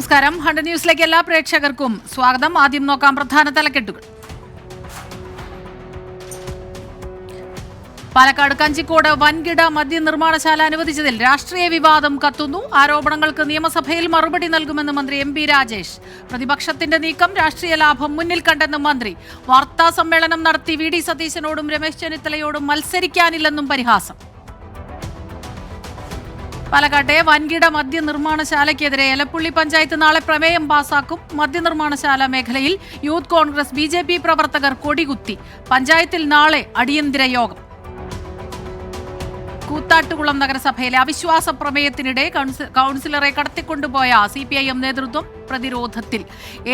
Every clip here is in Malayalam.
നമസ്കാരം. 100 ന്യൂസിലേക്ക് എല്ലാ പ്രേക്ഷകർക്കും സ്വാഗതം. ആദ്യം നോക്കാം പ്രധാന തലക്കെട്ടുകൾ. പാലക്കാട് കഞ്ചിക്കോട് വൻകിട മദ്യനിർമ്മാണശാല അനുവദിച്ചതിൽ രാഷ്ട്രീയ വിവാദം കത്തുന്നു. ആരോപണങ്ങൾക്ക് നിയമസഭയിൽ മറുപടി നൽകുമെന്ന് മന്ത്രി എം പി രാജേഷ്. പ്രതിപക്ഷത്തിന്റെ നീക്കം രാഷ്ട്രീയ ലാഭം മുന്നിൽ കണ്ടെന്ന് മന്ത്രി. വാർത്താ സമ്മേളനം നടത്തി വി ഡി സതീശനോടും രമേശ് ചെന്നിത്തലയോടും മത്സരിക്കാനില്ലെന്നും പരിഹാസം. പാലക്കാട്ടെ വൻകിട മദ്യനിർമ്മാണശാലയ്ക്കെതിരെ എലപ്പുള്ളി പഞ്ചായത്ത് നാളെ പ്രമേയം പാസാക്കും. മദ്യനിർമ്മാണശാല മേഖലയിൽ യൂത്ത് കോൺഗ്രസ് ബി.ജെ.പി. പ്രവർത്തകർ കൊടികുത്തി. പഞ്ചായത്തിൽ നാളെ അടിയന്തര യോഗം. കൂത്താട്ടുകുളം നഗരസഭയിലെ അവിശ്വാസ പ്രമേയത്തിനിടെ കൗൺസിലറെ കടത്തിക്കൊണ്ടുപോയ CPIM നേതൃത്വം പ്രതിരോധത്തിൽ.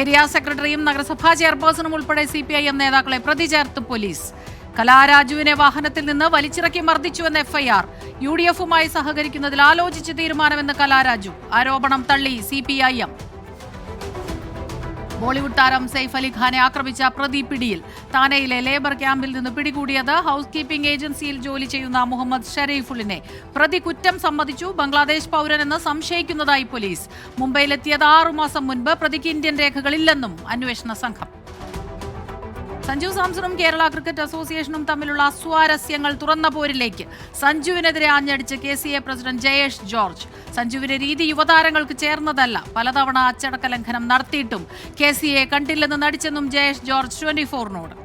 ഏരിയ സെക്രട്ടറിയും നഗരസഭാ ചെയർപേഴ്സണും ഉൾപ്പെടെ CPIM നേതാക്കളെ പ്രതി ചേർത്ത് പോലീസ്. കലാരാജുവിനെ വാഹനത്തിൽ നിന്ന് വലിച്ചിറക്കി മർദ്ദിച്ചുവെന്ന് FIR. UDF-ഉമായി സഹകരിക്കുന്നതിൽ ആലോചിച്ച് തീരുമാനമെന്ന് കലാരാജു. ആരോപണം തള്ളി CPIM. ബോളിവുഡ് താരം സെയ്ഫ് അലി ഖാനെ ആക്രമിച്ച പ്രതി പിടിയിൽ. താനെയിലെ ലേബർ ക്യാമ്പിൽ നിന്ന് പിടികൂടിയത് ഹൗസ് കീപ്പിംഗ് ഏജൻസിയിൽ ജോലി ചെയ്യുന്ന മുഹമ്മദ് ഷരീഫുളിനെ. പ്രതി കുറ്റം സമ്മതിച്ചു. ബംഗ്ലാദേശ് പൗരനെന്ന് സംശയിക്കുന്നതായി പോലീസ്. മുംബൈയിലെത്തിയത് 6 മാസം മുൻപ്. പ്രതിക്ക് ഇന്ത്യൻ രേഖകളില്ലെന്നും അന്വേഷണ സംഘം. സഞ്ജു സാംസണും കേരള ക്രിക്കറ്റ് അസോസിയേഷനും തമ്മിലുള്ള അസ്വാരസ്യങ്ങൾ തുറന്ന പോരിലേക്ക്. സഞ്ജുവിനെതിരെ ആഞ്ഞടിച്ച് KCA പ്രസിഡന്റ് ജയേഷ് ജോർജ്. സഞ്ജുവിന്റെ രീതി യുവതാരങ്ങൾക്ക് ചേർന്നതല്ല. പലതവണ അച്ചടക്ക ലംഘനം നടത്തിയിട്ടും KCA കണ്ടില്ലെന്ന് നടിച്ചെന്നും ജയേഷ് ജോർജ് 24-നോട്.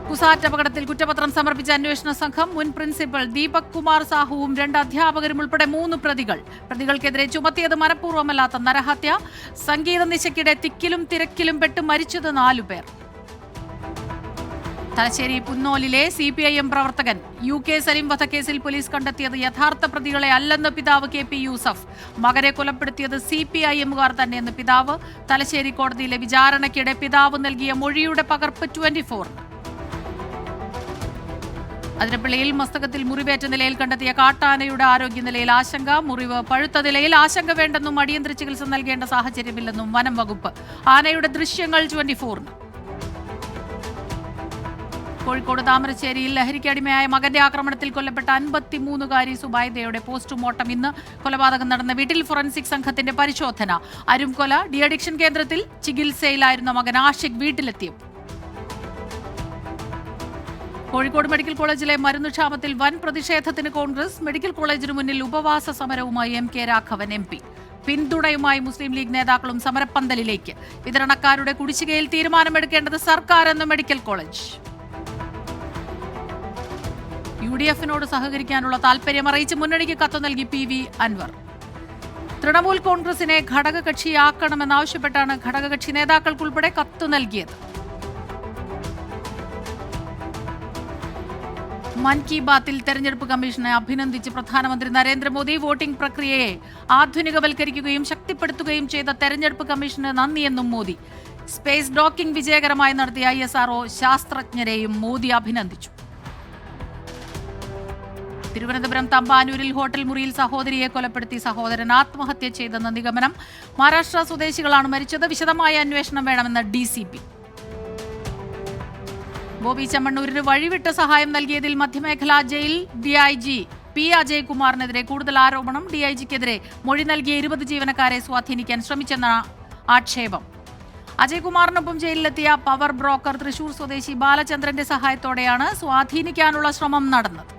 കുസാറ്റ് അപകടത്തിൽ കുറ്റപത്രം സമർപ്പിച്ച അന്വേഷണ സംഘം. മുൻ പ്രിൻസിപ്പൽ ദീപക് കുമാർ സാഹുവും 2 അധ്യാപകരും ഉൾപ്പെടെ 3 പ്രതികൾ. പ്രതികൾക്കെതിരെ ചുമത്തിയത് മനഃപൂർവ്വമല്ലാത്ത നരഹത്യ. സംഗീത നിശയ്ക്കിടെ തിക്കിലും തിരക്കിലും പെട്ട് മരിച്ചത് 4 പേർ. തലശ്ശേരി പുന്നോലിലെ CPIM പ്രവർത്തകൻ UK സലീം വധക്കേസിൽ പോലീസ് കണ്ടെത്തിയത് യഥാർത്ഥ പ്രതികളെ അല്ലെന്ന് പിതാവ് KP യൂസഫ്. മകനെ കൊലപ്പെടുത്തിയത് CPIM-കാർ തന്നെയെന്ന് പിതാവ്. തലശ്ശേരി കോടതിയിലെ വിചാരണയ്ക്കിടെ പിതാവ് നൽകിയ മൊഴിയുടെ പകർപ്പ് 24. അതിരപ്പള്ളിയിൽ മസ്തകത്തിൽ മുറിവേറ്റ നിലയിൽ കണ്ടെത്തിയ കാട്ടാനയുടെ ആരോഗ്യനിലയിൽ ആശങ്ക. മുറിവ് പഴുത്ത നിലയിൽ. ആശങ്ക വേണ്ടെന്നും അടിയന്തര ചികിത്സ നൽകേണ്ട സാഹചര്യമില്ലെന്നും വനം വകുപ്പ്. ആനയുടെ ദൃശ്യങ്ങൾ 24-ന്. കോഴിക്കോട് താമരശ്ശേരിയിൽ ലഹരിക്കടിമയായ മകന്റെ ആക്രമണത്തിൽ കൊല്ലപ്പെട്ട 53-കാരി സുബൈദയുടെ പോസ്റ്റ്മോർട്ടം ഇന്ന്. കൊലപാതകം നടന്ന വീട്ടിൽ ഫോറൻസിക് സംഘത്തിന്റെ പരിശോധന. അരുംകൊല. ഡി അഡിക്ഷൻ കേന്ദ്രത്തിൽ ചികിത്സയിലായിരുന്ന മകൻ ആഷിഖ് വീട്ടിലെത്തിയും. കോഴിക്കോട് മെഡിക്കൽ കോളേജിലെ മരുന്നുക്ഷാമത്തിൽ വൻ പ്രതിഷേധത്തിന് കോൺഗ്രസ്. മെഡിക്കൽ കോളേജിന് മുന്നിൽ ഉപവാസ സമരവുമായി MK രാഘവൻ MP. പിന്തുണയുമായി മുസ്ലിം ലീഗ് നേതാക്കളും സമരപ്പന്തലിലേക്ക്. വിതരണക്കാരുടെ കുടിശ്ശികയിൽ തീരുമാനമെടുക്കേണ്ടത് സർക്കാരെന്ന് മെഡിക്കൽ കോളേജ്. UDF-നോട് സഹകരിക്കാനുള്ള താൽപര്യം അറിയിച്ച് മുന്നണിക്ക് കത്ത് നൽകി PV അൻവർ. തൃണമൂൽ കോൺഗ്രസിനെ ഘടകകക്ഷിയാക്കണമെന്നാവശ്യപ്പെട്ടാണ് ഘടകകക്ഷി നേതാക്കൾക്കുൾപ്പെടെ കത്ത് നൽകിയത്. മൻ കി ബാത്തിൽ തെരഞ്ഞെടുപ്പ് കമ്മീഷനെ അഭിനന്ദിച്ച് പ്രധാനമന്ത്രി നരേന്ദ്രമോദി. വോട്ടിംഗ് പ്രക്രിയയെ ആധുനികവൽക്കരിക്കുകയും ശക്തിപ്പെടുത്തുകയും ചെയ്ത തെരഞ്ഞെടുപ്പ് കമ്മീഷന് നന്ദിയെന്നും മോദി. സ്പേസ് ഡോക്കിംഗ് വിജയകരമായി നടത്തിയ ISRO ശാസ്ത്രജ്ഞരെയും മോദി അഭിനന്ദിച്ചു. തിരുവനന്തപുരം തമ്പാനൂരിൽ ഹോട്ടൽ മുറിയിൽ സഹോദരിയെ കൊലപ്പെടുത്തി സഹോദരൻ ആത്മഹത്യ ചെയ്തെന്ന നിഗമനം. മഹാരാഷ്ട്ര സ്വദേശികളാണ് മരിച്ചത്. വിശദമായ അന്വേഷണം വേണമെന്ന് DCP. ബോബി ചെമ്മണ്ണൂരിന് വഴിവിട്ട സഹായം നൽകിയതിൽ മധ്യമേഖലാ ജയിൽ DIG P. അജയ്കുമാറിനെതിരെ കൂടുതൽ ആരോപണം. DIG-ക്കെതിരെ മൊഴി നൽകിയ 20 ജീവനക്കാരെ സ്വാധീനിക്കാൻ ശ്രമിച്ചെന്ന ആക്ഷേപം. അജയ്കുമാറിനൊപ്പം ജയിലിലെത്തിയ പവർ ബ്രോക്കർ തൃശൂർ സ്വദേശി ബാലചന്ദ്രന്റെ സഹായത്തോടെയാണ് സ്വാധീനിക്കാനുള്ള ശ്രമം നടന്നത്.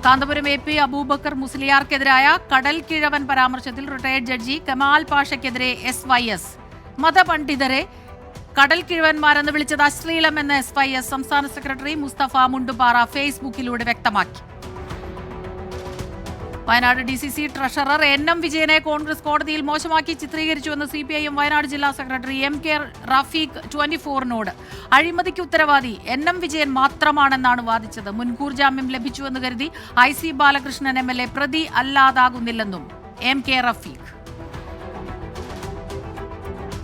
കാന്തപുരം AP അബൂബക്കർ മുസ്ലിയാർക്കെതിരായ കടൽ കിഴവൻ പരാമർശത്തിൽ റിട്ടയർഡ് ജഡ്ജി കമാൽ പാഷയ്ക്കെതിരെ SYS. മതപണ്ഡിതരെ കടൽ കിഴവന്മാരെന്ന് വിളിച്ചത് അശ്ലീലമെന്ന് SYS സംസ്ഥാന സെക്രട്ടറി മുസ്തഫ മുണ്ടുപാറ ഫേസ്ബുക്കിലൂടെ വ്യക്തമാക്കി. വയനാട് DCC ട്രഷറർ NM വിജയനെ കോൺഗ്രസ് കോടതിയിൽ മോശമാക്കി ചിത്രീകരിച്ചുവെന്ന് CPIM വയനാട് ജില്ലാ സെക്രട്ടറി MK റഫീഖ് 24-നോട്. അഴിമതിക്ക് ഉത്തരവാദി NM വിജയൻ മാത്രമാണെന്നാണ് വാദിച്ചത്. മുൻകൂർ ജാമ്യം ലഭിച്ചുവെന്ന് കരുതി IC ബാലകൃഷ്ണൻ MLA പ്രതി അല്ലാതാകുന്നില്ലെന്നും MK റഫീഖ്.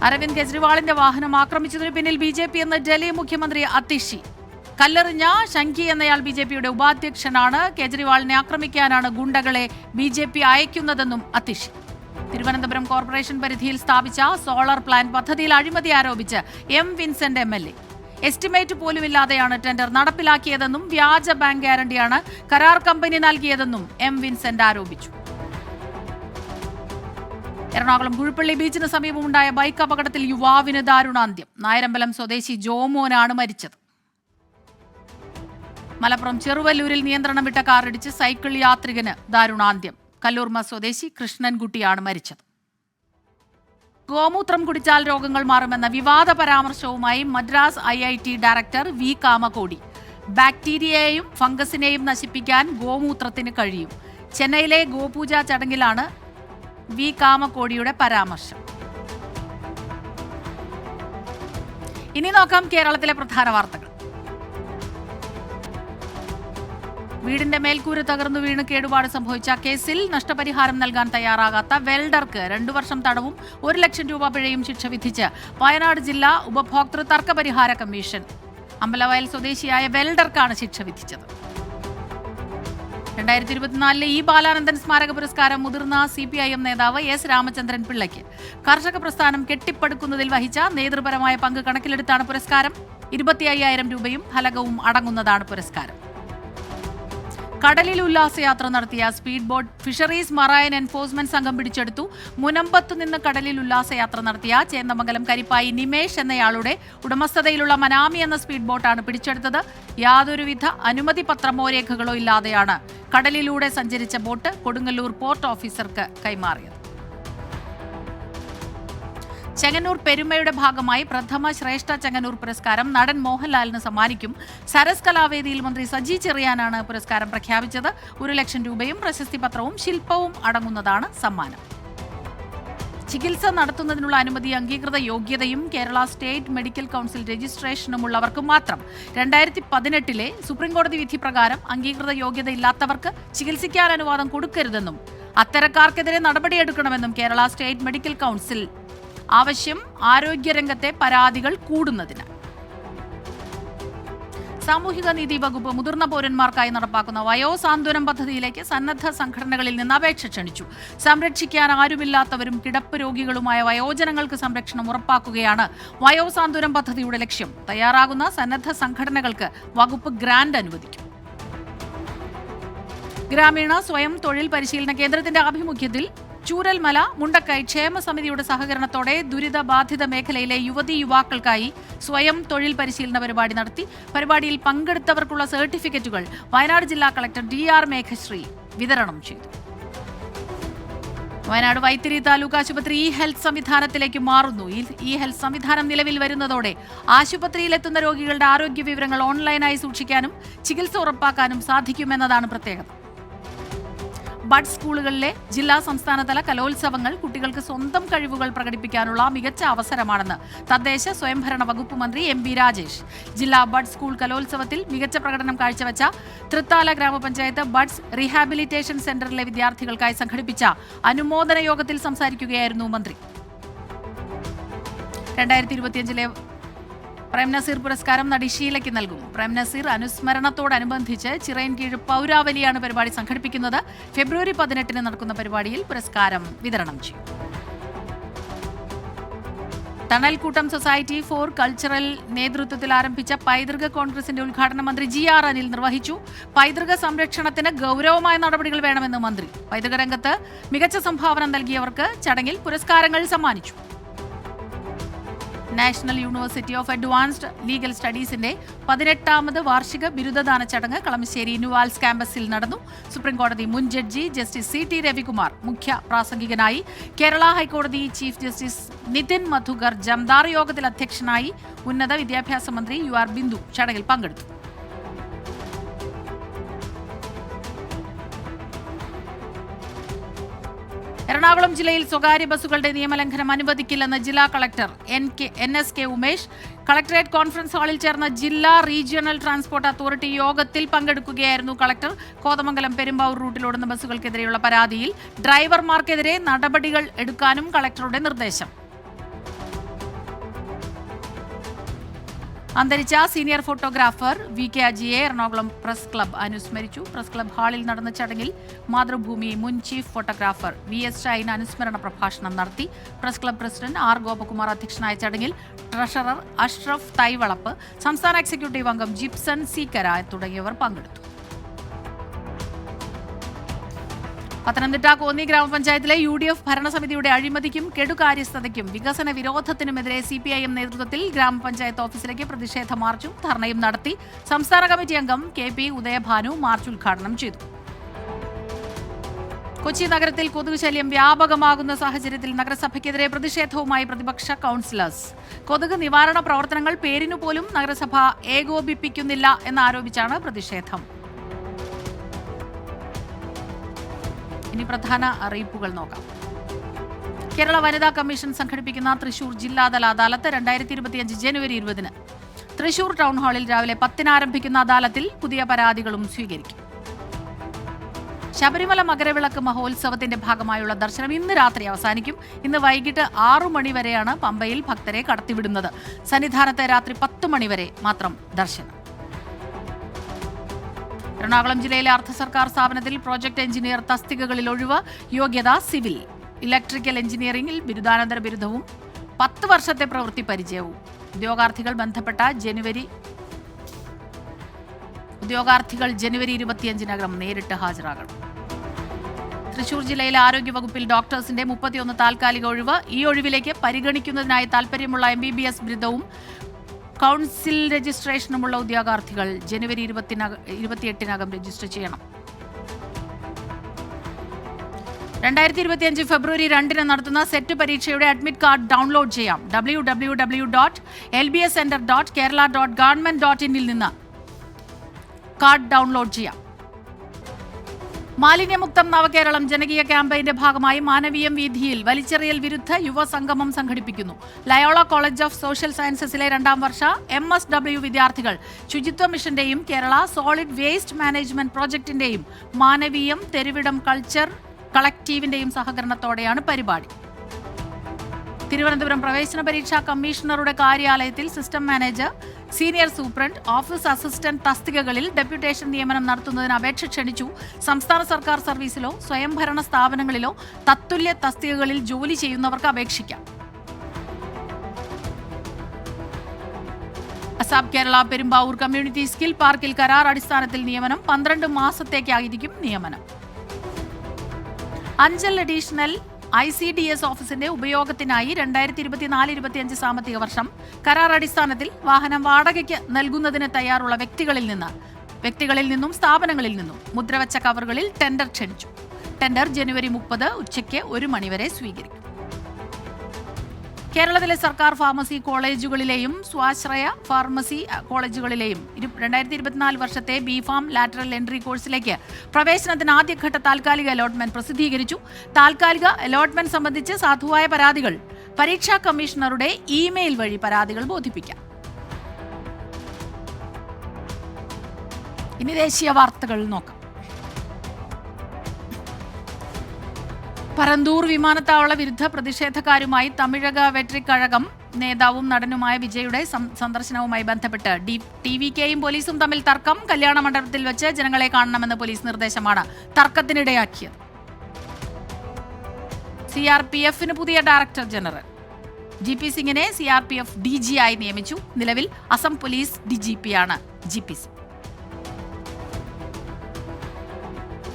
അരവിന്ദ് കെജ്രിവാളിന്റെ വാഹനം ആക്രമിച്ചതിനു പിന്നിൽ BJP എന്ന് ഡൽഹി മുഖ്യമന്ത്രി അതിഷി. കല്ലെറിഞ്ഞ ശങ്കി എന്നയാൾ BJPയുടെ ഉപാധ്യക്ഷനാണ്. കേജ്രിവാളിനെ ആക്രമിക്കാനാണ് ഗുണ്ടകളെ BJP അയക്കുന്നതെന്നും അതിഷി. തിരുവനന്തപുരം കോർപ്പറേഷൻ പരിധിയിൽ സ്ഥാപിച്ച സോളാർ പ്ലാന്റ് പദ്ധതിയിൽ അഴിമതി ആരോപിച്ച് M. Vincent MLA. എസ്റ്റിമേറ്റ് പോലുമില്ലാതെയാണ് ടെൻഡർ നടപ്പിലാക്കിയതെന്നും വ്യാജ ബാങ്ക് ഗ്യാരണ്ടിയാണ് കരാർ കമ്പനി നൽകിയതെന്നും M. വിൻസെന്റ് ആരോപിച്ചു. എറണാകുളം കുഴുപ്പള്ളി ബീച്ചിന് സമീപമുണ്ടായ ബൈക്ക് അപകടത്തിൽ യുവാവിന് ദാരുണാന്ത്യം. നായരമ്പലം സ്വദേശി ജോമോനാണ് മരിച്ചത്. മലപ്പുറം ചെറുവല്ലൂരിൽ നിയന്ത്രണം വിട്ട കാറിടിച്ച് സൈക്കിൾ യാത്രികന് ദാരുണാന്ത്യം. കല്ലൂർമ സ്വദേശി കൃഷ്ണൻകുട്ടിയാണ് മരിച്ചത്. ഗോമൂത്രം കുടിച്ചാൽ രോഗങ്ങൾ മാറുമെന്ന വിവാദ പരാമർശവുമായി Madras IIT director V Kamakoti. ബാക്ടീരിയയെയും ഫംഗസിനെയും നശിപ്പിക്കാൻ ഗോമൂത്രത്തിന് കഴിയും. ചെന്നൈയിലെ ഗോപൂജ ചടങ്ങിലാണ് വി കാമകോടിയുടെ പരാമർശം. ഇനി നോക്കാം കേരളത്തിലെ പ്രധാന വാർത്തകൾ. വീടിന്റെ മേൽക്കൂര തകർന്നു വീണ് കേടുപാട് സംഭവിച്ച കേസിൽ നഷ്ടപരിഹാരം നൽകാൻ തയ്യാറാകാത്ത വെൽഡർക്ക് 2 വർഷം തടവും 1 ലക്ഷം രൂപ പിഴയും ശിക്ഷ വിധിച്ച് വയനാട് ജില്ലാ ഉപഭോക്തൃ തർക്കപരിഹാര കമ്മീഷൻ. അമ്പലവയൽ സ്വദേശിയായ വെൽഡർക്കാണ് ശിക്ഷ വിധിച്ചത്. 2024 ഇ ബാലാനന്ദൻ സ്മാരക പുരസ്കാരം മുതിർന്ന CPIM നേതാവ് S രാമചന്ദ്രൻ പിള്ളയ്ക്ക്. കർഷക പ്രസ്ഥാനം കെട്ടിപ്പടുക്കുന്നതിൽ വഹിച്ച നേതൃപരമായ പങ്ക് കണക്കിലെടുത്താണ് പുരസ്കാരം. 25,000 രൂപയും ഫലകവും അടങ്ങുന്നതാണ് പുരസ്കാരം. കടലിൽ ഉല്ലാസയാത്ര നടത്തിയ speed boat fisheries marine enforcement സംഘം പിടിച്ചെടുത്തു. മുനമ്പത്തു നിന്ന് കടലിൽ ഉല്ലാസയാത്ര നടത്തിയ ചേന്ദമംഗലം കരിപ്പായി നിമേഷ് എന്നയാളുടെ ഉടമസ്ഥതയിലുള്ള മനാമി എന്ന സ്പീഡ് ബോട്ടാണ് പിടിച്ചെടുത്തത്. യാതൊരുവിധ അനുമതി പത്രമോ രേഖകളോ ഇല്ലാതെയാണ് കടലിലൂടെ സഞ്ചരിച്ച ബോട്ട് കൊടുങ്ങല്ലൂർ പോർട്ട് ഓഫീസർക്ക് കൈമാറിയത്. ചെങ്ങന്നൂർ പെരുമയുടെ ഭാഗമായി പ്രഥമ ശ്രേഷ്ഠ ചെങ്ങന്നൂർ പുരസ്കാരം നടൻ മോഹൻലാലിന് സമ്മാനിക്കും. സരസ് കലാവേദിയിൽ മന്ത്രി സജി ചെറിയാനാണ് പുരസ്കാരം പ്രഖ്യാപിച്ചത്. 1 ലക്ഷം രൂപയും പ്രശസ്തി പത്രവും ശില്പവും അടങ്ങുന്നതാണ് സമ്മാനം. ചികിത്സ നടത്തുന്നതിനുള്ള അനുമതി അംഗീകൃത യോഗ്യതയും കേരള സ്റ്റേറ്റ് മെഡിക്കൽ കൗൺസിൽ രജിസ്ട്രേഷനുമുള്ളവർക്ക് മാത്രം. 2018 സുപ്രീംകോടതി വിധി പ്രകാരം അംഗീകൃത യോഗ്യതയില്ലാത്തവർക്ക് ചികിത്സിക്കാൻ അനുവാദം കൊടുക്കരുതെന്നും അത്തരക്കാർക്കെതിരെ നടപടിയെടുക്കണമെന്നും കേരള സ്റ്റേറ്റ് മെഡിക്കൽ കൗൺസിൽ ആവശ്യം. ആരോഗ്യരംഗത്തെ പരാതികൾ കൂടുന്നതിന് സാമൂഹിക നീതി വകുപ്പ് മുതിർന്ന പൗരന്മാർക്കായി നടപ്പാക്കുന്ന വയോസാന്ത്വനം പദ്ധതിയിലേക്ക് സന്നദ്ധ സംഘടനകളിൽ നിന്ന് അപേക്ഷ ക്ഷണിച്ചു. സംരക്ഷിക്കാൻ ആരുമില്ലാത്തവരും കിടപ്പ് രോഗികളുമായ വയോജനങ്ങൾക്ക് സംരക്ഷണം ഉറപ്പാക്കുകയാണ് വയോസാന്ത്വനം പദ്ധതിയുടെ ലക്ഷ്യം. തയ്യാറാകുന്ന സന്നദ്ധ സംഘടനകൾക്ക് വകുപ്പ് ഗ്രാന്റ് അനുവദിക്കും. ഗ്രാമീണ സ്വയം തൊഴിൽ പരിശീലന കേന്ദ്രത്തിന്റെ ആഭിമുഖ്യത്തിൽ ചൂരൽമല മുണ്ടക്കൈ ക്ഷേമ സമിതിയുടെ സഹകരണത്തോടെ ദുരിതബാധിത മേഖലയിലെ യുവാക്കൾക്കായി സ്വയം തൊഴിൽ പരിശീലന പരിപാടി നടത്തി. പരിപാടിയിൽ പങ്കെടുത്തവർക്കുള്ള സർട്ടിഫിക്കറ്റുകൾ വയനാട് ജില്ലാ കളക്ടർ DR മേഘശ്രീ വിതരണം ചെയ്തു. വയനാട് വൈത്തിരി താലൂക്ക് ആശുപത്രി ഹെൽത്ത് സംവിധാനത്തിലേക്ക് മാറുന്നു. ഹെൽത്ത് സംവിധാനം നിലവിൽ വരുന്നതോടെ ആശുപത്രിയിലെത്തുന്ന രോഗികളുടെ ആരോഗ്യ വിവരങ്ങൾ ഓൺലൈനായി സൂക്ഷിക്കാനും ചികിത്സ ഉറപ്പാക്കാനും സാധിക്കുമെന്നതാണ് പ്രത്യേകത. ബഡ് സ്കൂളുകളിലെ ജില്ലാ സംസ്ഥാനതല കലോത്സവങ്ങൾ കുട്ടികൾക്ക് സ്വന്തം കഴിവുകൾ പ്രകടിപ്പിക്കാനുള്ള മികച്ച അവസരമാണെന്ന് തദ്ദേശ സ്വയംഭരണ വകുപ്പ് മന്ത്രി MB രാജേഷ്. ജില്ലാ ബഡ് സ്കൂൾ കലോത്സവത്തിൽ മികച്ച പ്രകടനം കാഴ്ചവെച്ച തൃത്താല ഗ്രാമപഞ്ചായത്ത് ബഡ്സ് റീഹാബിലിറ്റേഷൻ സെന്ററിലെ വിദ്യാർത്ഥികൾക്കായി സംഘടിപ്പിച്ച അനുമോദന യോഗത്തിൽ സംസാരിക്കുകയായിരുന്നു മന്ത്രി. 2025 പ്രേംനസീർ പുരസ്കാരം നടി ഷീലയ്ക്ക് നൽകും. പ്രേംനസീർ അനുസ്മരണത്തോടനുബന്ധിച്ച് ചിറയൻകീഴ് പൗരാവലിയാണ് പരിപാടി സംഘടിപ്പിക്കുന്നത്. ഫെബ്രുവരി 18 നടക്കുന്ന പരിപാടിയിൽ പുരസ്കാരം വിതരണം ചെയ്യും. തണൽക്കൂട്ടം സൊസൈറ്റി ഫോർ കൾച്ചറൽ നേതൃത്വത്തിൽ ആരംഭിച്ച പൈതൃക കോൺഗ്രസിന്റെ ഉദ്ഘാടനം മന്ത്രി GR അനിൽ നിർവഹിച്ചു. പൈതൃക സംരക്ഷണത്തിന് ഗൗരവമായ നടപടികൾ വേണമെന്ന് മന്ത്രി. പൈതൃക രംഗത്ത് മികച്ച സംഭാവന നൽകിയവർക്ക് ചടങ്ങിൽ പുരസ്കാരങ്ങൾ സമ്മാനിച്ചു. National university of advanced legal സ്റ്റഡീസിന്റെ 18ാമത് വാർഷിക ബിരുദദാന ചടങ്ങ് കളമശ്ശേരി ന്യൂവാൽസ് ക്യാമ്പസിൽ നടന്നു. സുപ്രീംകോടതി മുൻ ജഡ്ജി ജസ്റ്റിസ് CT രവികുമാർ മുഖ്യ പ്രാസംഗികനായി. കേരള ഹൈക്കോടതി ചീഫ് ജസ്റ്റിസ് നിതിൻ മധുകർ ജംദാർ യോഗത്തിൽ അധ്യക്ഷനായി. ഉന്നത വിദ്യാഭ്യാസ മന്ത്രി UR ബിന്ദു ചടങ്ങിൽ പങ്കെടുത്തു. എറണാകുളം ജില്ലയിൽ സ്വകാര്യ ബസ്സുകളുടെ നിയമലംഘനം അനുവദിക്കില്ലെന്ന് ജില്ലാ കളക്ടർ NSK ഉമേഷ്. കളക്ടറേറ്റ് കോൺഫറൻസ് ഹാളിൽ ചേർന്ന ജില്ലാ റീജിയണൽ ട്രാൻസ്പോർട്ട് അതോറിറ്റി യോഗത്തിൽ പങ്കെടുക്കുകയായിരുന്നു കളക്ടർ. കോതമംഗലം പെരുമ്പാവൂർ റൂട്ടിലോടുന്ന ബസ്സുകൾക്കെതിരെയുള്ള പരാതിയിൽ ഡ്രൈവർമാർക്കെതിരെ നടപടികൾ എടുക്കാനും കളക്ടറുടെ നിർദ്ദേശം. അന്തരിച്ച സീനിയർ ഫോട്ടോഗ്രാഫർ VK അജിയെ എറണാകുളം പ്രസ് ക്ലബ്ബ് അനുസ്മരിച്ചു. പ്രസ് ക്ലബ്ബ് ഹാളിൽ നടന്ന ചടങ്ങിൽ മാതൃഭൂമി മുൻ ചീഫ് ഫോട്ടോഗ്രാഫർ VS ഷൈൻ അനുസ്മരണ പ്രഭാഷണം നടത്തി. Press club president R Gopakumar അധ്യക്ഷനായ ചടങ്ങിൽ ട്രഷറർ അഷ്റഫ് തൈവളപ്പ്, സംസ്ഥാന എക്സിക്യൂട്ടീവ് അംഗം ജിപ്സൺ C കര തുടങ്ങിയവർ പങ്കെടുത്തു. പത്തനംതിട്ട കോന്നി ഗ്രാമപഞ്ചായത്തിലെ UDF ഭരണസമിതിയുടെ അഴിമതിക്കും കെടുകാര്യസ്ഥതയ്ക്കും വികസന വിരോധത്തിനുമെതിരെ CPIM നേതൃത്വത്തിൽ ഗ്രാമപഞ്ചായത്ത് ഓഫീസിലേക്ക് പ്രതിഷേധ മാർച്ചും ധർണയും നടത്തി. സംസ്ഥാന കമ്മിറ്റി അംഗം KP ഉദയഭാനു മാർച്ച് ഉദ്ഘാടനം ചെയ്തു. കൊച്ചി നഗരത്തിൽ കൊതുക് ശല്യം വ്യാപകമാകുന്ന സാഹചര്യത്തിൽ നഗരസഭയ്ക്കെതിരെ പ്രതിഷേധവുമായി പ്രതിപക്ഷ കൗൺസിലേഴ്സ്. കൊതുക് നിവാരണ പ്രവർത്തനങ്ങൾ പേരിനുപോലും നഗരസഭ ഏകോപിപ്പിക്കുന്നില്ല എന്നാരോപിച്ചാണ് പ്രതിഷേധം. ഇനി പ്രധാന അറിയിപ്പുകൾ നോക്കാം. കേരള വനിതാ കമ്മീഷൻ സംഘടിപ്പിക്കുന്ന തൃശൂർ ജില്ലാതല അദാലത്ത് 2025 ജനുവരി 20-ന് തൃശൂർ ടൗൺ ഹാളിൽ രാവിലെ 10-ന് ആരംഭിക്കുന്ന അദാലത്തിൽ പുതിയ പരാതികളും സ്വീകരിക്കും. ശബരിമല മകരവിളക്ക് മഹോത്സവത്തിന്റെ ഭാഗമായുള്ള ദർശനം ഇന്ന് രാത്രി അവസാനിക്കും. ഇന്ന് വൈകിട്ട് 6 മണി വരെയാണ് പമ്പയിൽ ഭക്തരെ കടത്തിവിടുന്നത്. സന്നിധാനത്ത് രാത്രി 10 മണി വരെ മാത്രം ദർശനം. എറണാകുളം ജില്ലയിലെ അർദ്ധ സർക്കാർ സ്ഥാപനത്തിൽ പ്രോജക്ട് എഞ്ചിനീയർ തസ്തികകളിൽ ഒഴിവ്. യോഗ്യത സിവിൽ. ഇലക്ട്രിക്കൽ എഞ്ചിനീയറിംഗിൽ ബിരുദാനന്തര ബിരുദവും 10 വർഷത്തെ പ്രവൃത്തി പരിചയവും. ഉദ്യോഗാർത്ഥികൾ ജനുവരി 25-നകം നേരിട്ട് ഹാജരാകണം. തൃശൂർ ജില്ലയിലെ ആരോഗ്യവകുപ്പിൽ ഡോക്ടേഴ്സിന്റെ 31 താൽക്കാലിക ഒഴിവ്. ഈ ഒഴിവിലേക്ക് പരിഗണിക്കുന്നതിനായി താൽപര്യമുള്ള MBBS ബിരുദവും കൗൺസിൽ രജിസ്ട്രേഷനുമുള്ള ഉദ്യോഗാർത്ഥികൾ ജനുവരി 28-നകം രജിസ്റ്റർ ചെയ്യണം. 2025 ഫെബ്രുവരി 2-ന് നടത്തുന്ന സെറ്റ് പരീക്ഷയുടെ അഡ്മിറ്റ് കാർഡ് ഡൗൺലോഡ് ചെയ്യാം. www.lbscenter.kerala.government.in നിന്ന് കാർഡ് ഡൗൺലോഡ് ചെയ്യാം. മാലിന്യമുക്തം നവകേരളം ജനകീയ ക്യാമ്പയിന്റെ ഭാഗമായി മാനവീയം വീഥിയിൽ വലിച്ചെറിയൽ വിരുദ്ധ യുവസംഗമം സംഘടിപ്പിക്കുന്നു. ലയോള കോളേജ് ഓഫ് സോഷ്യൽ സയൻസസിലെ 2ാം വർഷ MSW വിദ്യാർത്ഥികൾ ശുചിത്വ മിഷന്റെയും കേരള സോളിഡ് വേസ്റ്റ് മാനേജ്മെന്റ് പ്രോജക്ടിന്റെയും മാനവീയം തെരുവിടം കൾച്ചർ കളക്റ്റീവിന്റെയും സഹകരണത്തോടെയാണ് പരിപാടി. തിരുവനന്തപുരം പ്രവേശന പരീക്ഷാ കമ്മീഷണറുടെ കാര്യാലയത്തിൽ system manager, senior superintendent, office assistant തസ്തികകളിൽ ഡെപ്യൂട്ടേഷൻ നിയമനം നടത്തുന്നതിന് അപേക്ഷ ക്ഷണിച്ചു. സംസ്ഥാന സർക്കാർ സർവീസിലോ സ്വയംഭരണ സ്ഥാപനങ്ങളിലോ തത്തുല്യ തസ്തികകളിൽ ജോലി ചെയ്യുന്നവർക്ക് അപേക്ഷിക്കാം. അസാബ് കേരള പെരുമ്പാവൂർ കമ്മ്യൂണിറ്റി സ്കിൽ പാർക്കിൽ കരാർ അടിസ്ഥാനത്തിൽ നിയമനം. 12 മാസത്തേക്കായിരിക്കും നിയമനം. അഞ്ചൽ അഡീഷണൽ ICDS ഓഫീസിന്റെ ഉപയോഗത്തിനായി 2024-25 സാമ്പത്തിക വർഷം കരാർ അടിസ്ഥാനത്തിൽ വാഹനം വാടകയ്ക്ക് നൽകുന്നതിന് തയ്യാറുള്ള വ്യക്തികളിൽ നിന്നും സ്ഥാപനങ്ങളിൽ നിന്നും മുദ്രവച്ച കവറുകളിൽ ടെൻഡർ ക്ഷണിച്ചു. ടെൻഡർ ജനുവരി 30 ഉച്ചയ്ക്ക് 1 മണിവരെ സ്വീകരിക്കും. കേരളത്തിലെ സർക്കാർ ഫാർമസി കോളേജുകളിലെയും സ്വാശ്രയ ഫാർമസി കോളേജുകളിലെയും 2024 വർഷത്തെ BPharm ലാറ്ററൽ എൻട്രി കോഴ്സിലേക്ക് പ്രവേശനത്തിന് ആദ്യഘട്ട താൽക്കാലിക അലോട്ട്മെന്റ് പ്രസിദ്ധീകരിച്ചു. താൽക്കാലിക അലോട്ട്മെന്റ് സംബന്ധിച്ച് സാധുവായ പരാതികൾ പരീക്ഷാ കമ്മീഷണറുടെ ഇമെയിൽ വഴി പരാതികൾ ബോധിപ്പിക്കാം. ഇനി ദേശീയ വാർത്തകൾ നോക്കാം. പരന്തൂർ വിമാനത്താവള വിരുദ്ധ പ്രതിഷേധക്കാരുമായി തമിഴക വെട്രിക്കഴകം നേതാവും നടനുമായ വിജയുടെ സന്ദർശനവുമായി ബന്ധപ്പെട്ട് TVKയും പോലീസും തമ്മിൽ തർക്കം. കല്യാണ മണ്ഡപത്തിൽ വെച്ച് ജനങ്ങളെ കാണണമെന്ന പോലീസ് നിർദ്ദേശമാണ് തർക്കത്തിനിടയാക്കിയത്. CRPF പുതിയ ഡയറക്ടർ ജനറൽ GP സിംഗിനെ CRPF DG ആയി നിയമിച്ചു. നിലവിൽ അസം പോലീസ് DGPയാണ് GP സിംഗ്.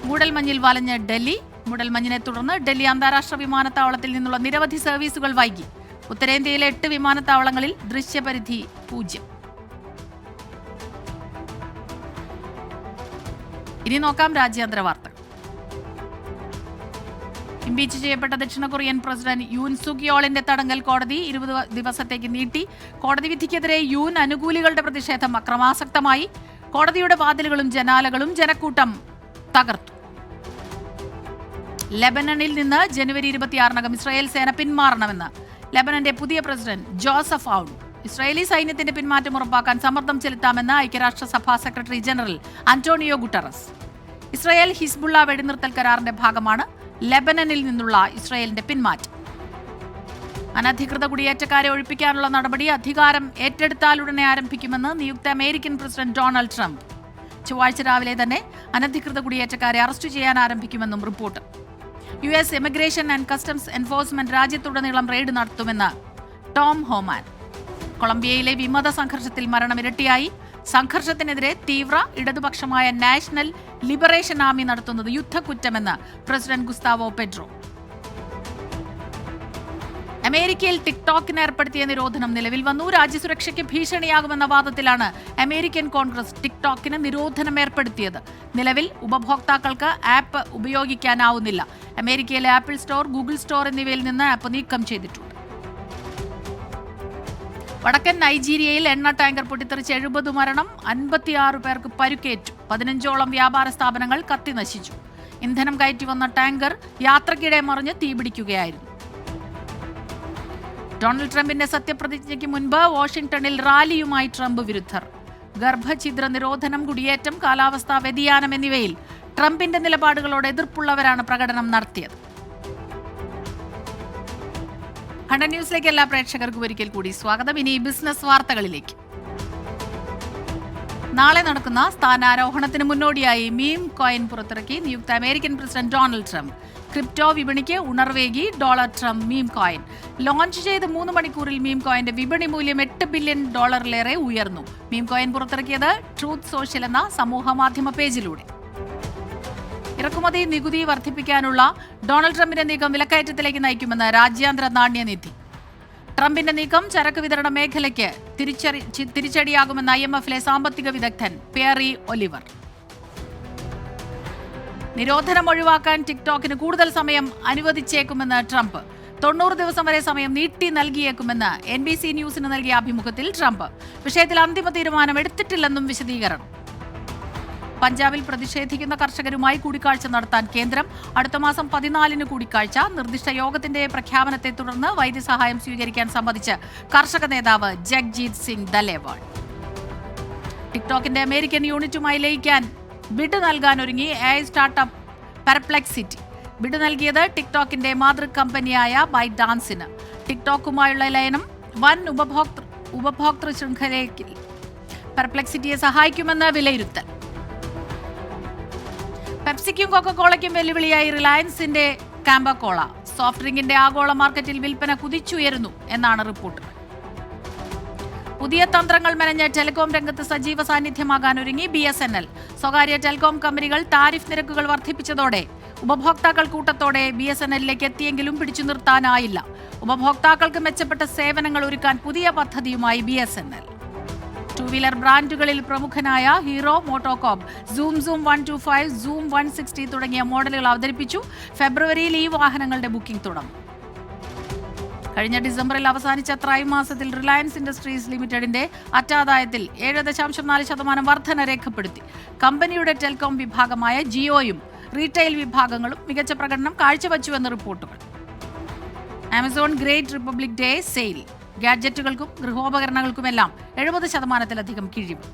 മൂടൽമഞ്ഞിൽ വലഞ്ഞ് ഡൽഹി. മൂടൽമഞ്ഞിനെ തുടർന്ന് ഡൽഹി അന്താരാഷ്ട്ര വിമാനത്താവളത്തിൽ നിന്നുള്ള നിരവധി സർവീസുകൾ വൈകി. ഉത്തരേന്ത്യയിലെ 8 വിമാനത്താവളങ്ങളിൽ ദൃശ്യപരിധി 0. ഇനി നോക്കാം രാജ്യാന്തര വാർത്തകൾ. ഇംപീച്ച് ചെയ്യപ്പെട്ട ദക്ഷിണ കൊറിയൻ പ്രസിഡന്റ് യൂൻ സുക് യോളിന്റെ തടങ്കൽ കോടതി 20 ദിവസത്തേക്ക് നീട്ടി. കോടതി വിധിക്കെതിരെ യൂൻ അനുകൂലികളുടെ പ്രതിഷേധം അക്രമാസക്തമായി. കോടതിയുടെ വാതിലുകളും ജനാലകളും ജനക്കൂട്ടം തകർത്തു. ലെബനനിൽ നിന്ന് ജനുവരി 26-നകം ഇസ്രായേൽ സേന പിന്മാറണമെന്ന് ലെബനന്റെ പുതിയ പ്രസിഡന്റ് ജോസഫ് ഔൺ. ഇസ്രായേലി സൈന്യത്തിന്റെ പിന്മാറ്റം ഉറപ്പാക്കാൻ സമ്മർദ്ദം ചെലുത്താമെന്ന് ഐക്യരാഷ്ട്രസഭാ secretary general Antonio Guterres. Israel Hezbollah വെടിനിർത്തൽ കരാറിന്റെ ഭാഗമാണ് ലെബനനിൽ നിന്നുള്ള ഇസ്രായേലിന്റെ പിന്മാറ്റം. അനധികൃത കുടിയേറ്റക്കാരെ ഒഴിപ്പിക്കാനുള്ള നടപടി അധികാരം ഏറ്റെടുത്താലുടനെ ആരംഭിക്കുമെന്ന് നിയുക്ത അമേരിക്കൻ പ്രസിഡന്റ് ഡൊണാൾഡ് ട്രംപ്. ചൊവ്വാഴ്ച രാവിലെ തന്നെ അനധികൃത കുടിയേറ്റക്കാരെ അറസ്റ്റ് ചെയ്യാൻ ആരംഭിക്കുമെന്നും report. US immigration and customs enforcement രാജ്യത്തുടനീളം റെയ്ഡ് നടത്തുമെന്ന് ടോം ഹോമാൻ. കൊളംബിയയിലെ വിമത സംഘർഷത്തിൽ മരണം ഇരട്ടിയായി. സംഘർഷത്തിനെതിരെ തീവ്ര ഇടതുപക്ഷമായ നാഷണൽ ലിബറേഷൻ ആർമി നടത്തുന്നത് യുദ്ധക്കുറ്റമെന്ന് പ്രസിഡന്റ് ഗുസ്താവോ പെട്രോ. അമേരിക്കയിൽ ടിക്ടോക്കിന് ഏർപ്പെടുത്തിയ നിരോധനം നിലവിൽ വന്നു. രാജ്യസുരക്ഷയ്ക്ക് ഭീഷണിയാകുമെന്ന വാദത്തിലാണ് അമേരിക്കൻ കോൺഗ്രസ് ടിക്ടോക്കിന് നിരോധനം ഏർപ്പെടുത്തിയത്. നിലവിൽ ഉപഭോക്താക്കൾക്ക് ആപ്പ് ഉപയോഗിക്കാനാവുന്നില്ല. അമേരിക്കയിലെ ആപ്പിൾ സ്റ്റോർ, ഗൂഗിൾ സ്റ്റോർ എന്നിവയിൽ നിന്ന് ആപ്പ് നീക്കം ചെയ്തിട്ടുണ്ട്. വടക്കൻ നൈജീരിയയിൽ എണ്ണ ടാങ്കർ പൊട്ടിത്തെറിച്ച് 70 മരണം, 56 പേർക്ക് പരുക്കേറ്റു. 15ഓളം വ്യാപാര സ്ഥാപനങ്ങൾ കത്തിനശിച്ചു. ഇന്ധനം കയറ്റി വന്ന ടാങ്കർ യാത്രക്കിടെ മറിഞ്ഞ് തീപിടിക്കുകയായിരുന്നു. ഡൊണാൾഡ് ട്രംപിന്റെ സത്യപ്രതിജ്ഞയ്ക്ക് മുൻപ് വാഷിംഗ്ടണിൽ റാലിയുമായി ട്രംപ് വിരുദ്ധർ. ഗർഭഛിദ്ര നിരോധനം, കുടിയേറ്റം, കാലാവസ്ഥാ വ്യതിയാനം എന്നിവയിൽ ട്രംപിന്റെ നിലപാടുകളോട് എതിർപ്പുള്ളവരാണ് പ്രകടനം നടത്തിയത്. ഹണ്ടൻ ന്യൂസിലേക്ക് എല്ലാ പ്രേക്ഷകർക്കും ഒരിക്കൽ കൂടി സ്വാഗതം. ഇനി ബിസിനസ് വാർത്തകളിലേക്ക്. നാളെ നടക്കുന്ന സ്ഥാനാരോഹണത്തിന് മുന്നോടിയായി മീം കോയിൻ പുറത്തിറക്കി നിയുക്ത American president Donald Trump. Crypto വിപണിക്ക് ഉണർവേകി dollar Trump meme coin. Launch ചെയ്ത് 3 മണിക്കൂറിൽ മീം കോയിന്റെ വിപണി മൂല്യം $8 ബില്യൺ ഉയർന്നു. മീം കോയിൻ പുറത്തിറക്കിയത് ട്രൂത്ത് സോഷ്യൽ എന്ന സമൂഹ മാധ്യമ പേജിലൂടെ. ഇറക്കുമതി നികുതി വർദ്ധിപ്പിക്കാനുള്ള ഡൊണാൾഡ് ട്രംപിന്റെ നീക്കം വിലക്കയറ്റത്തിലേക്ക് നയിക്കുമെന്ന് രാജ്യാന്തര നാണ്യനിധി. ട്രംപിന്റെ നീക്കം ചരക്ക് വിതരണ മേഖലയ്ക്ക് തിരിച്ചടിയാകുമെന്ന് IMFലെ സാമ്പത്തിക വിദഗ്ധൻ പേറി ഒലിവർ. നിരോധനം ഒഴിവാക്കാൻ ടിക്ടോക്കിന് കൂടുതൽ സമയം അനുവദിച്ചേക്കുമെന്ന് ട്രംപ്. 90 ദിവസം വരെ സമയം നീട്ടി നൽകിയേക്കുമെന്ന് NBC ന്യൂസിന് നൽകിയ അഭിമുഖത്തിൽ ട്രംപ്. വിഷയത്തിൽ അന്തിമ തീരുമാനം എടുത്തിട്ടില്ലെന്നും വിശദീകരണം. പഞ്ചാബിൽ പ്രതിഷേധിക്കുന്ന കർഷകരുമായി കൂടിക്കാഴ്ച നടത്താൻ കേന്ദ്രം. അടുത്ത മാസം 14-ന് കൂടിക്കാഴ്ച. നിർദ്ദിഷ്ട യോഗത്തിന്റെ പ്രഖ്യാപനത്തെ തുടർന്ന് വൈദ്യസഹായം സ്വീകരിക്കാൻ സമ്മതിച്ച് കർഷക നേതാവ് ജഗ്ജീത് സിംഗ് ദലേവാൾ. ടിക്ടോക്കിന്റെ അമേരിക്കൻ യൂണിറ്റുമായി ലയിക്കാൻ ബിഡ് നൽകാനൊരുങ്ങി AI സ്റ്റാർട്ടപ്പ് പെർപ്ലെക്സിറ്റി. ബിഡ് നൽകിയത് ടിക്ടോക്കിന്റെ മാതൃ കമ്പനിയായ ബൈഡാൻസിന്. ടിക്ടോക്കുമായുള്ള ലയനം വൻ ഉപഭോക്തൃ ശൃംഖലയ്ക്ക് പെർപ്ലെക്സിറ്റിയെ സഹായിക്കുമെന്ന് വിലയിരുത്തൽ. പെപ്സിക്കും കൊക്കക്കോളയ്ക്കും വെല്ലുവിളിയായി റിലയൻസിന്റെ കാമ്പക്കോള. സോഫ്റ്റ് ഡ്രിങ്കിന്റെ ആഗോള മാർക്കറ്റിൽ വിൽപ്പന കുതിച്ചുയരുന്നു എന്നാണ് റിപ്പോർട്ട്. പുതിയ തന്ത്രങ്ങൾ മെനഞ്ഞ് ടെലികോം രംഗത്ത് സജീവ സാന്നിധ്യമാകാൻ ഒരുങ്ങി BSNL. സ്വകാര്യ ടെലികോം കമ്പനികൾ താരിഫ് നിരക്കുകൾ വർദ്ധിപ്പിച്ചതോടെ ഉപഭോക്താക്കൾ കൂട്ടത്തോടെ BSNLിലേക്ക് എത്തിയെങ്കിലും പിടിച്ചു നിർത്താനായില്ല. ഉപഭോക്താക്കൾക്ക് മെച്ചപ്പെട്ട സേവനങ്ങൾ ഒരുക്കാൻ പുതിയ പദ്ധതിയുമായി BSNL. 2-വീലർ ബ്രാൻഡുകളിൽ പ്രമുഖനായ ഹീറോ മോട്ടോകോപ്പ് സൂം 125, സൂം 160 തുടങ്ങിയ മോഡലുകൾ അവതരിപ്പിച്ചു. ഫെബ്രുവരിയിൽ ഈ വാഹനങ്ങളുടെ ബുക്കിംഗ് തുടങ്ങും. കഴിഞ്ഞ ഡിസംബറിൽ അവസാനിച്ച ത്രൈമാസത്തിൽ റിലയൻസ് ഇൻഡസ്ട്രീസ് ലിമിറ്റഡിന്റെ അറ്റാദായത്തിൽ 7.4% വർധന രേഖപ്പെടുത്തി. കമ്പനിയുടെ ടെലികോം വിഭാഗമായ ജിയോയും റീറ്റെയിൽ വിഭാഗങ്ങളും മികച്ച പ്രകടനം കാഴ്ചവച്ചുവെന്ന് റിപ്പോർട്ടുകൾ. Amazon great republic day sale. ഗാഡ്ജറ്റുകൾക്കും ഗൃഹോപകരണങ്ങൾക്കുമെല്ലാം 70%-ലധികം കിഴിവ്.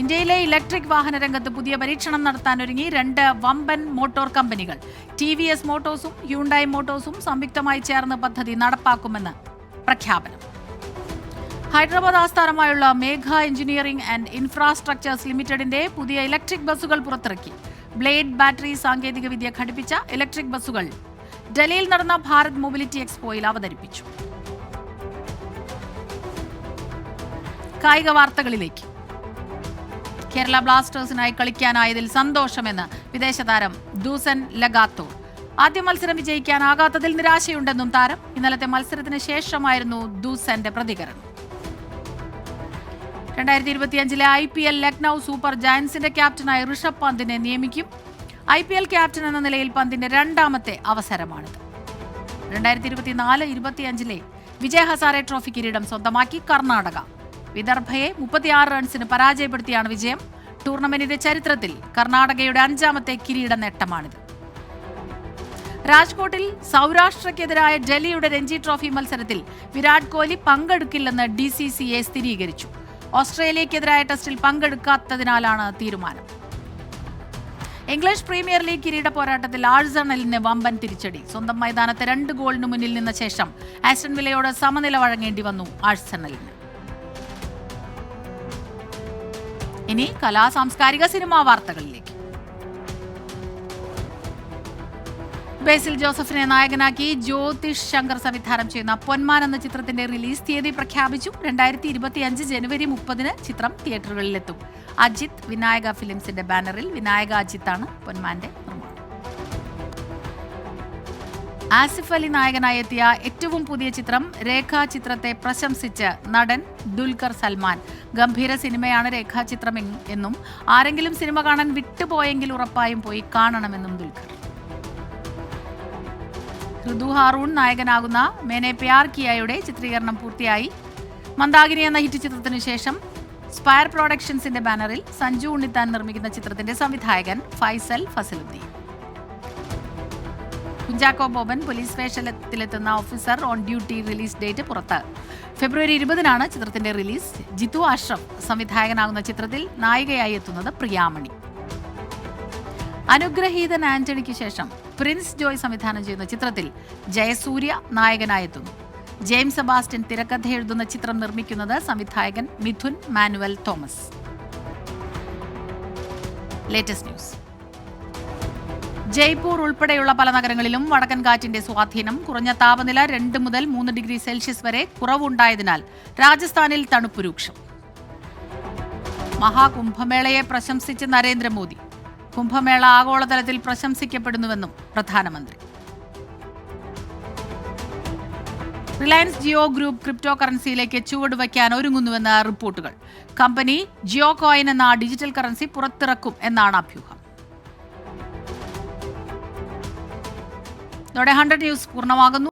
ഇന്ത്യയിലെ ഇലക്ട്രിക് വാഹന രംഗത്ത് പുതിയ പരീക്ഷണം നടത്താനൊരുങ്ങി 2 വമ്പൻ മോട്ടോർ കമ്പനികൾ. TVS മോട്ടോഴ്സും ഹ്യുണ്ടായി മോട്ടോഴ്സും സംയുക്തമായി ചേർന്ന് പദ്ധതി നടപ്പാക്കുമെന്ന് പ്രഖ്യാപനം. ഹൈദരാബാദ് ആസ്ഥാനമായുള്ള മേഘ എഞ്ചിനീയറിംഗ് ആൻഡ് ഇൻഫ്രാസ്ട്രക്ചേഴ്സ് ലിമിറ്റഡിന്റെ പുതിയ ഇലക്ട്രിക് ബസ്സുകൾ പുറത്തിറക്കി. ബ്ലേഡ് ബാറ്ററി സാങ്കേതിക വിദ്യ ഘടിപ്പിച്ച ഇലക്ട്രിക് ബസ്സുകൾ ഡൽഹിയിൽ നടന്ന ഭാരത് മൊബിലിറ്റി എക്സ്പോയിൽ അവതരിപ്പിച്ചു. കായിക വാർത്തകളിലേക്ക്. കേരള ബ്ലാസ്റ്റേഴ്സിനായി കളിക്കാനായതിൽ സന്തോഷമെന്ന് വിദേശ താരം ദൂസൻ ലഗാത്തോർ. ആദ്യ മത്സരം വിജയിക്കാനാകാത്തതിൽ നിരാശയുണ്ടെന്നും താരം. ഇന്നലത്തെ മത്സരത്തിന് ശേഷമായിരുന്നു ദൂസന്റെ പ്രതികരണം. 2025-ലെ IPL ലക്നൌ സൂപ്പർ ജയൻസിന്റെ ക്യാപ്റ്റനായി ഋഷഭ് പന്തിനെ നിയമിക്കും. IPL ക്യാപ്റ്റൻ എന്ന നിലയിൽ പന്തിന്റെ 2ാമത്തെ അവസരമാണിത്. 2024-25-ലെ വിജയ് ഹസാരെ ട്രോഫി കിരീടം സ്വന്തമാക്കി കർണാടക. വിദർഭയെ 36 റൺസിന് പരാജയപ്പെടുത്തിയാണ് വിജയം. ടൂർണമെന്റിന്റെ ചരിത്രത്തിൽ കർണാടകയുടെ 5ാമത്തെ കിരീട നേട്ടമാണിത്. രാജ്കോട്ടിൽ സൗരാഷ്ട്രയ്ക്കെതിരായ ഡൽഹിയുടെ രഞ്ജി ട്രോഫി മത്സരത്തിൽ വിരാട് കോഹ്ലി പങ്കെടുക്കില്ലെന്ന് DCCA സ്ഥിരീകരിച്ചു. ഓസ്ട്രേലിയക്കെതിരായ ടെസ്റ്റിൽ പങ്കെടുക്കാത്തതിനാലാണ് തീരുമാനം. ഇംഗ്ലീഷ് പ്രീമിയർ ലീഗ് കിരീട പോരാട്ടത്തിൽ ആഴ്സണലിന് വമ്പൻ തിരിച്ചടി. സ്വന്തം മൈതാനത്ത് 2 ഗോളിന് മുന്നിൽ നിന്ന ശേഷം ആസ്റ്റൺ വില്ലയോട് സമനില വഴങ്ങേണ്ടി വന്നു ആഴ്സണലിന്. ഇനി സാംസ്കാരിക സിനിമാ വാർത്തകളിലേക്ക്. ബേസിൽ ജോസഫിനെ നായകനാക്കി ജ്യോതിഷ് ശങ്കർ സംവിധാനം ചെയ്യുന്ന പൊന്മാൻ എന്ന ചിത്രത്തിന്റെ റിലീസ് തീയതി പ്രഖ്യാപിച്ചു. 2025 ജനുവരി 30 ചിത്രം തിയേറ്ററുകളിലെത്തും. അജിത് വിനായക ഫിലിംസിന്റെ ബാനറിൽ വിനായക അജിത്താണ് പൊന്മാന്റെ നിർമ്മാണം. ആസിഫ് അലി നായകനായി എത്തിയ ഏറ്റവും പുതിയ ചിത്രം രേഖാചിത്രത്തെ പ്രശംസിച്ച് നടൻ ദുൽഖർ സൽമാൻ. ഗംഭീര സിനിമയാണ് രേഖാചിത്രം എന്നും ആരെങ്കിലും സിനിമ കാണാൻ വിട്ടുപോയെങ്കിൽ ഉറപ്പായും പോയി കാണണമെന്നും ദുൽഖർ. ഋതു ഹാറൂൺ നായകനാകുന്ന മേനെ പ്യാർ കിയയുടെ ചിത്രീകരണം പൂർത്തിയായി. മന്ദാകിനി എന്ന ഹിറ്റ് ചിത്രത്തിനു ശേഷം സ്പയർ പ്രൊഡക്ഷൻസിന്റെ ബാനറിൽ സഞ്ജു ഉണ്ണിത്താൻ നിർമ്മിക്കുന്ന ചിത്രത്തിന്റെ സംവിധായകൻ ഫൈസൽ ഫസലുദ്ദീൻ. കുഞ്ചാക്കോ ബോബൻ പോലീസ് വേഷത്തിലെത്തുന്ന officer on duty release date പുറത്ത്. ഫെബ്രുവരി 20 ചിത്രത്തിന്റെ റിലീസ്. ജിത്തു അഷ്റഫ് സംവിധായകനാകുന്ന ചിത്രത്തിൽ നായികയായി എത്തുന്നത് പ്രിയാമണി. അനുഗ്രഹീതൻ ആന്റണിക്ക് ശേഷം പ്രിൻസ് ജോയ് സംവിധാനം ചെയ്യുന്ന ചിത്രത്തിൽ ജയസൂര്യ നായകനായെത്തുന്നു. ജെയിംസ് സെബാസ്റ്റ്യൻ തിരക്കഥ എഴുതുന്ന ചിത്രം നിർമ്മിക്കുന്നത് സംവിധായകൻ മിഥുൻ മാനുവൽ തോമസ്. Latest news. ജയ്പൂർ ഉൾപ്പെടെയുള്ള പല നഗരങ്ങളിലും വടക്കൻ കാറ്റിന്റെ സ്വാധീനം. കുറഞ്ഞ താപനില 2 മുതൽ 3 ഡിഗ്രി സെൽഷ്യസ് വരെ കുറവുണ്ടായതിനാൽ രാജസ്ഥാനിൽ തണുപ്പ് രൂക്ഷം. മഹാകുംഭമേളയെ പ്രശംസിച്ച് നരേന്ദ്രമോദി. കുംഭമേള ആഗോളതലത്തിൽ പ്രശംസിക്കപ്പെടുന്നുവെന്നും പ്രധാനമന്ത്രി. റിലയൻസ് ജിയോ ഗ്രൂപ്പ് ക്രിപ്റ്റോ കറൻസിയിലേക്ക് ചുവടുവയ്ക്കാൻ ഒരുങ്ങുന്നുവെന്ന റിപ്പോർട്ടുകൾ. കമ്പനി ജിയോ കോയിൻ എന്ന ഡിജിറ്റൽ കറൻസി പുറത്തിറക്കും എന്നാണ് അഭ്യൂഹം. ഇതോടെ 100 ന്യൂസ് പൂർണ്ണമാകുന്നു.